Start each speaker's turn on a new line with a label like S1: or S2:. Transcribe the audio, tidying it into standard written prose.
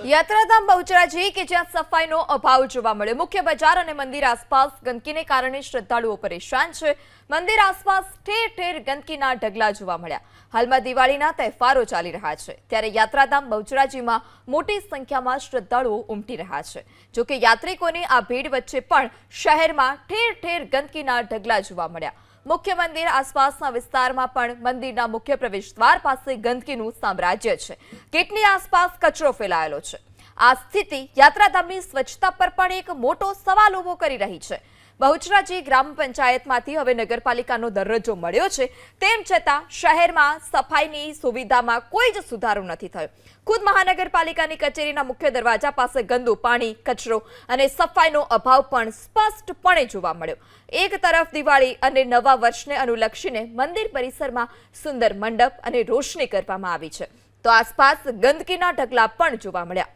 S1: યાત્રાધામ બહુચરાજી કે જ્યાં સફાઈનો અભાવ જોવા મળ્યો। મુખ્ય બજાર અને મંદિર આસપાસ ગંદકીને કારણે શ્રદ્ધાળુઓ પરેશાન છે। મંદિર આસપાસ ઠેર ઠેર ગંદકીના ઢગલા જોવા મળ્યા। હાલમાં દિવાળીના તહેવારો ચાલી રહ્યા છે, ત્યારે યાત્રાધામ બહુચરાજીમાં મોટી સંખ્યામાં શ્રદ્ધાળુઓ ઉમટી રહ્યા છે। જો કે યાત્રિકોની આ ભીડ વચ્ચે પણ શહેરમાં ઠેર ઠેર ગંદકીના ઢગલા જોવા મળ્યા। મુખ્ય મંદિર આસપાસના વિસ્તારમાં પણ મંદિરના મુખ્ય પ્રવેશદ્વાર પાસે ગંદકીનું સામ્રાજ્ય છે। ગેટની આસપાસ કચરો ફેલાયેલો છે। આ સ્થિતિ યાત્રાધામની સ્વચ્છતા પર પણ એક મોટો સવાલ ઊભો કરી રહી છે। બહુચરાજી ગ્રામ પંચાયતમાંથી હવે નગરપાલિકાનો દરજ્જો મળ્યો છે, તેમ છતાં શહેરમાં સફાઈની સુવિધામાં કોઈ જ સુધારો નથી થયો। ખુદ મહાનગરપાલિકાની કચેરીના મુખ્ય દરવાજા પાસે ગંદુ પાણી, કચરો અને સફાઈનો અભાવ પણ સ્પષ્ટપણે જોવા મળ્યો। એક તરફ દિવાળી અને નવા વર્ષને અનુલક્ષીને મંદિર પરિસરમાં સુંદર મંડપ અને રોશની કરવામાં આવી છે, તો આસપાસ ગંદકીના ઢગલા પણ જોવા મળ્યા।